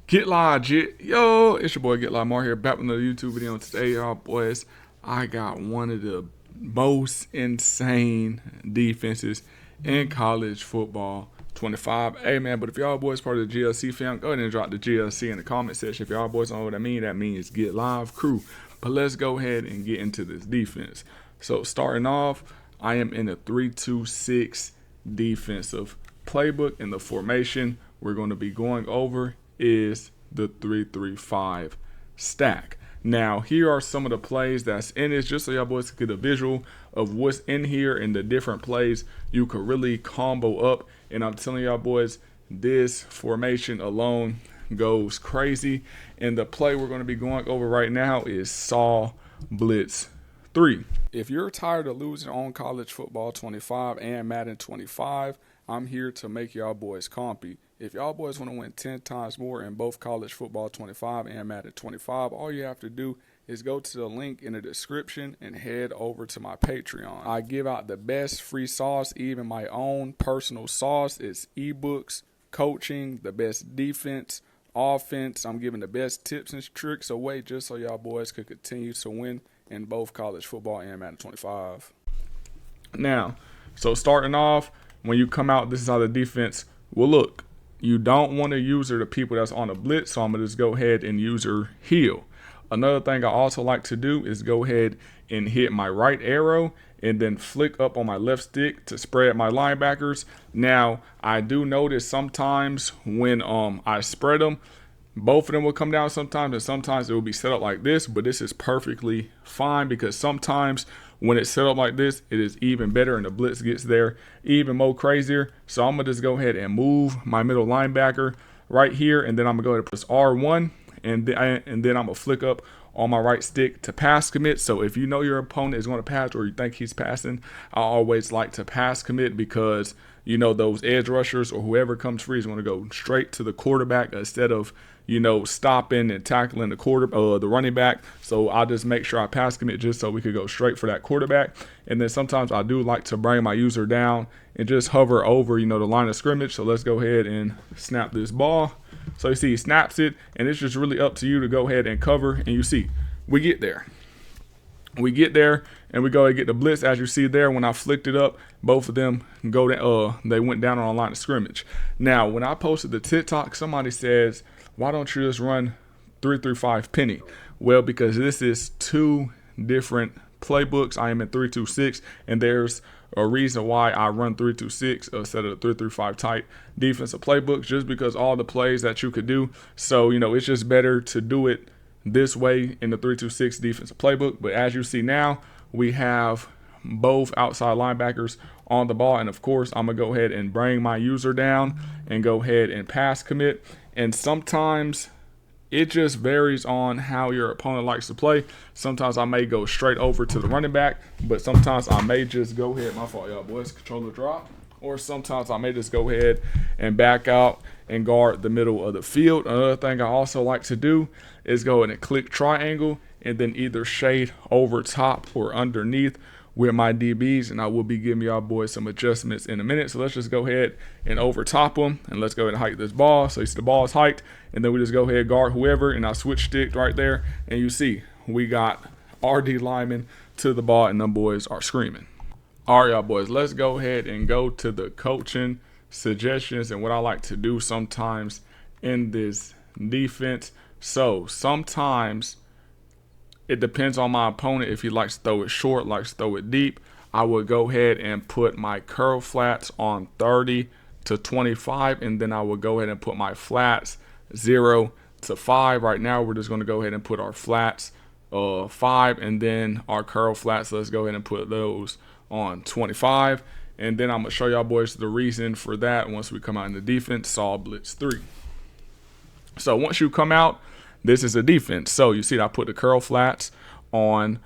Get live, Jit. Yo, it's your boy Get Live Mar here, back with another YouTube video. And today, y'all boys, I got one of the most insane defenses in college football 25. Hey man, but if y'all boys part of the GLC fam, go ahead and drop the GLC in the comment section. If y'all boys don't know what that means Get Live Crew. But let's go ahead and get into this defense. So starting off, I am in a 3-2-6 defensive playbook, and the formation we're going to be going over is the 3-3-5 stack. Now, here are some of the plays that's in it, just so y'all boys can get a visual of what's in here and the different plays you could really combo up. And I'm telling y'all boys, this formation alone goes crazy. And the play we're going to be going over right now is Saw Blitz 3. If you're tired of losing on college football 25 and Madden 25, I'm here to make y'all boys compy. If y'all boys want to win 10 times more in both college football 25 and Madden 25, all you have to do is go to the link in the description and head over to my Patreon. I give out the best free sauce, even my own personal sauce. It's Ebook Coaching, the best defense, offense. I'm giving the best tips and tricks away just so y'all boys could continue to win in both college football and Madden 25. Now, so starting off, when you come out, this is how the defense will look. You don't want to user the people that's on a blitz, so I'm going to just go ahead and user heel. Another thing I also like to do is go ahead and hit my right arrow and then flick up on my left stick to spread my linebackers. Now, I do notice sometimes when I spread them, both of them will come down sometimes, and sometimes it will be set up like this, but this is perfectly fine because sometimes when it's set up like this, it is even better and the blitz gets there even more crazier. So I'm going to just go ahead and move my middle linebacker right here, and then I'm going to go ahead and press R1, and then I'm going to flick up on my right stick to pass commit. So if you know your opponent is going to pass or you think he's passing, I always like to pass commit because, you know, those edge rushers or whoever comes free is going to go straight to the quarterback instead of, you know, stopping and tackling the running back. So I'll just make sure I pass commit just so we could go straight for that quarterback. And then sometimes I do like to bring my user down and just hover over, you know, the line of scrimmage. So let's go ahead and snap this ball. So you see he snaps it, and it's just really up to you to go ahead and cover. And you see we get there. We get there and we go and get the blitz. As you see there, when I flicked it up, both of them go down, they went down on a line of scrimmage. Now, when I posted the TikTok, somebody says, why don't you just run 3-3-5 penny? Well, because this is two different playbooks. I am in 3-2-6, and there's a reason why I run 3-2-6 instead of the 3-3-5 type defensive playbooks, just because all the plays that you could do. So, you know, it's just better to do it this way in the 3-2-6 defensive playbook. But as you see now, we have both outside linebackers on the ball, and of course I'm gonna go ahead and bring my user down and go ahead and pass commit. And sometimes it just varies on how your opponent likes to play. Sometimes I may go straight over to the running back, but sometimes I may just go ahead, my fault y'all boys, controller drop, or sometimes I may just go ahead and back out and guard the middle of the field. Another thing I also like to do is go ahead and click triangle and then either shade over top or underneath with my DBs, and I will be giving y'all boys some adjustments in a minute. So let's just go ahead and overtop them, and let's go ahead and hike this ball. So you see the ball is hiked, and then we just go ahead and guard whoever, and I switch stick right there, and you see we got RD linemen to the ball, and them boys are screaming. All right, y'all boys, let's go ahead and go to the coaching suggestions and what I like to do sometimes in this defense. So sometimes it depends on my opponent. If he likes to throw it short, likes to throw it deep, I would go ahead and put my curl flats on 30 to 25, and then I would go ahead and put my flats 0 to 5. Right now, we're just going to go ahead and put our flats 5, and then our curl flats, let's go ahead and put those on 25. And then I'm going to show y'all boys the reason for that once we come out in the defense, Saw Blitz 3. So once you come out, this is a defense. So you see I put the curl flats on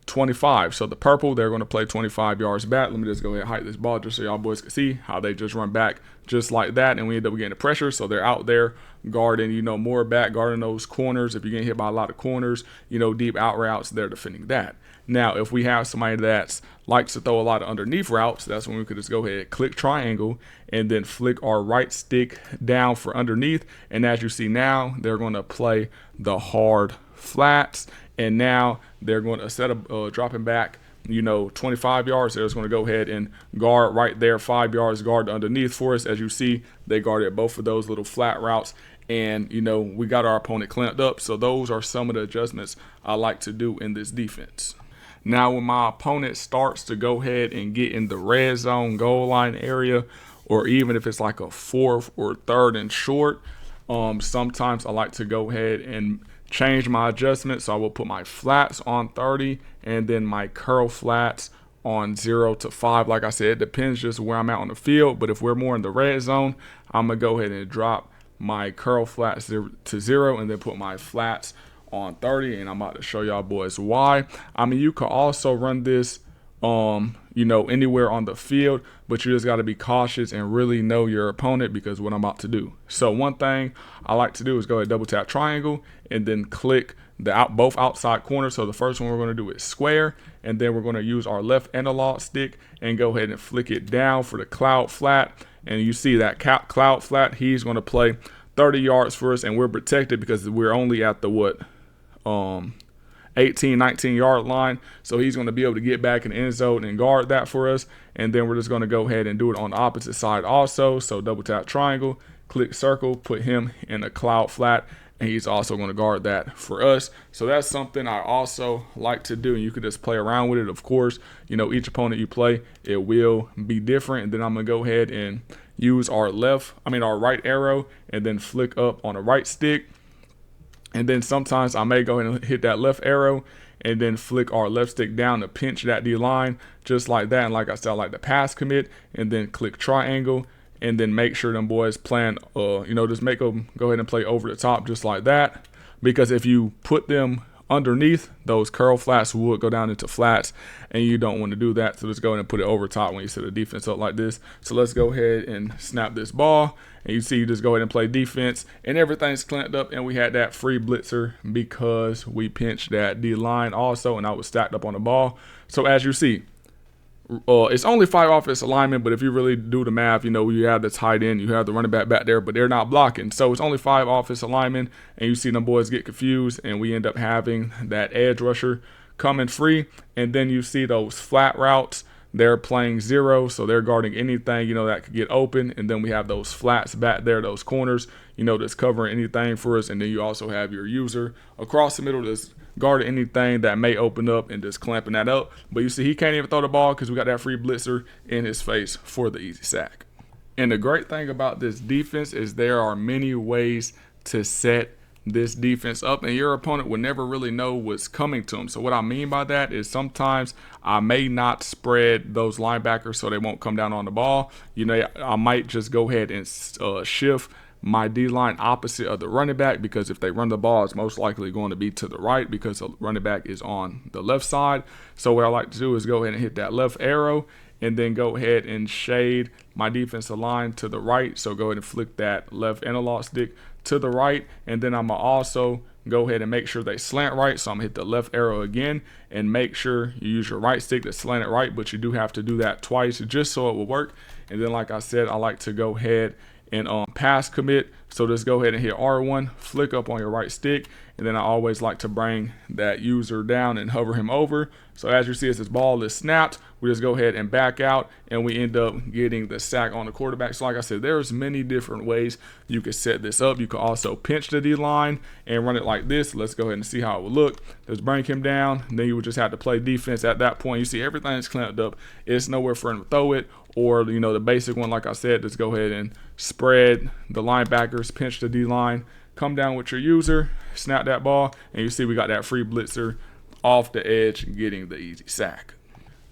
25. So the purple, they're going to play 25 yards back. Let me just go ahead and height this ball just so y'all boys can see how they just run back just like that. And we end up getting the pressure. So they're out there guarding, more back, guarding those corners. If you're getting hit by a lot of corners, deep out routes, they're defending that. Now, if we have somebody that likes to throw a lot of underneath routes, that's when we could just go ahead, click triangle, and then flick our right stick down for underneath. And as you see now, they're going to play the hard flats. And now they're going to, instead of dropping back, 25 yards, they're just going to go ahead and guard right there, 5 yards, guard underneath for us. As you see, they guarded both of those little flat routes. And, we got our opponent clamped up. So those are some of the adjustments I like to do in this defense. Now, when my opponent starts to go ahead and get in the red zone goal line area, or even if it's like a 4th or 3rd and short, sometimes I like to go ahead and change my adjustment. So I will put my flats on 30 and then my curl flats on 0 to 5. Like I said, it depends just where I'm at on the field. But if we're more in the red zone, I'm going to go ahead and drop my curl flats to 0 and then put my flats on 30. And I'm about to show y'all boys why. I mean, you could also run this anywhere on the field, but you just got to be cautious and really know your opponent, because what I'm about to do. So one thing I like to do is go ahead, double tap triangle, and then click both outside corners. So the first one we're going to do is square, and then we're going to use our left analog stick and go ahead and flick it down for the cloud flat. And you see that cloud flat, he's going to play 30 yards for us, and we're protected because we're only at the 18, 19 yard line. So he's going to be able to get back in the end zone and guard that for us. And then we're just going to go ahead and do it on the opposite side also. So double tap triangle, click circle, put him in a cloud flat, and he's also going to guard that for us. So that's something I also like to do. And you can just play around with it. Of course, each opponent you play, it will be different. And then I'm going to go ahead and use our right arrow and then flick up on the right stick. And then sometimes I may go ahead and hit that left arrow and then flick our left stick down to pinch that D line just like that. And like I said, I like the pass commit, and then click triangle, and then make sure them boys plan, just make them go ahead and play over the top just like that. Because if you put them underneath, those curl flats would go down into flats, and you don't want to do that. So let's go ahead and put it over top when you set the defense up like this. So let's go ahead and snap this ball, and you see you just go ahead and play defense, and everything's clamped up, and we had that free blitzer because we pinched that D line also, and I was stacked up on the ball. So as you see, it's only 5 offensive linemen, but if you really do the math, you have the tight end, you have the running back there, but they're not blocking. So it's only 5 offensive linemen, and you see them boys get confused, and we end up having that edge rusher coming free. And then you see those flat routes, they're playing 0, so they're guarding anything, that could get open. And then we have those flats back there, those corners, that's covering anything for us. And then you also have your user across the middle that's guarding anything that may open up and just clamping that up. But you see he can't even throw the ball because we got that free blitzer in his face for the easy sack. And the great thing about this defense is there are many ways to set this defense up, and your opponent will never really know what's coming to them. So what I mean by that is sometimes I may not spread those linebackers so they won't come down on the ball. I might just go ahead and shift my D-line opposite of the running back, because if they run the ball, it's most likely going to be to the right because the running back is on the left side. So what I like to do is go ahead and hit that left arrow and then go ahead and shade my defensive line to the right. So go ahead and flick that left analog stick to the right, and then I'm going to also go ahead and make sure they slant right. So I'm going to hit the left arrow again and make sure you use your right stick to slant it right, but you do have to do that twice just so it will work. And then like I said, I like to go ahead and pass commit. So just go ahead and hit R1, flick up on your right stick, and then I always like to bring that user down and hover him over. So as you see, as this ball is snapped, we just go ahead and back out, and we end up getting the sack on the quarterback. So like I said, there's many different ways you could set this up. You could also pinch the D line and run it like this. Let's go ahead and see how it would look. Just bring him down, and then you would just have to play defense at that point. You see everything's clamped up. It's nowhere for him to throw it. Or, the basic one, like I said, just go ahead and spread the linebackers, pinch the D-line, come down with your user, snap that ball, and you see we got that free blitzer off the edge getting the easy sack.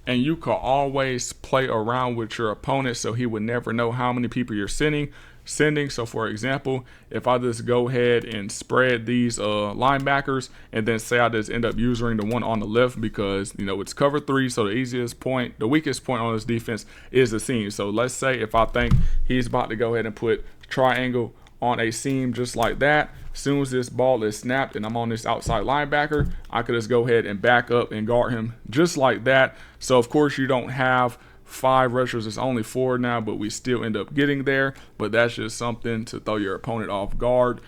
And you can always play around with your opponent so he would never know how many people you're sending. sending. So for example, if I just go ahead and spread these linebackers, and then say I just end up using the one on the left because, you know, it's cover 3, so the weakest point on this defense is the seam. So let's say if I think he's about to go ahead and put triangle on a seam just like that, as soon as this ball is snapped and I'm on this outside linebacker, I could just go ahead and back up and guard him just like that. So of course you don't have 5 rushers, it's only 4 now, but we still end up getting there. But that's just something to throw your opponent off guard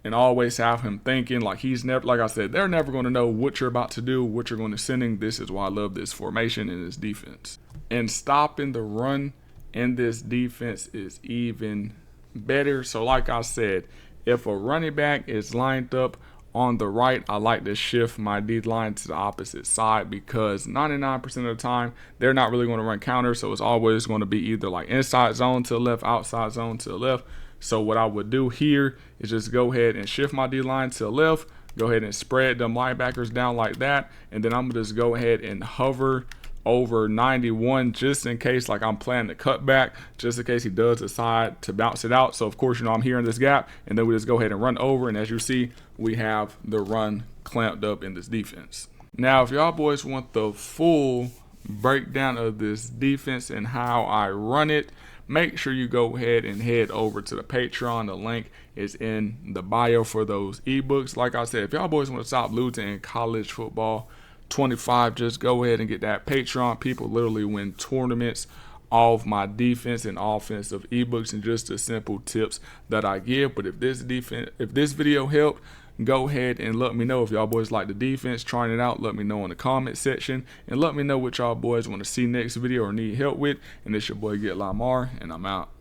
and always have him thinking like he's never, like I said, they're never going to know what you're about to do, what you're going to sending. This is why I love this formation and this defense. And stopping the run in this defense is even better. So like I said, if a running back is lined up on the right, I like to shift my D line to the opposite side because 99% of the time they're not really going to run counter, so it's always going to be either like inside zone to the left, outside zone to the left. So what I would do here is just go ahead and shift my D line to the left, go ahead and spread them linebackers down like that, and then I'm gonna just go ahead and hover over 91 just in case, like I'm planning to cut back just in case he does decide to bounce it out. So of course, you know, I'm here in this gap, and then we just go ahead and run over, and as you see, we have the run clamped up in this defense. Now if y'all boys want the full breakdown of this defense and how I run it, make sure you go ahead and head over to the Patreon. The link is in the bio for those ebooks. Like I said, if y'all boys want to stop losing in college football 25, just go ahead and get that Patreon. People literally win tournaments off my defense and offensive ebooks and just the simple tips that I give. But if this video helped, go ahead and let me know. If y'all boys like the defense, trying it out, let me know in the comment section, and let me know what y'all boys want to see next video or need help with. And it's your boy Get Lamar, and I'm out.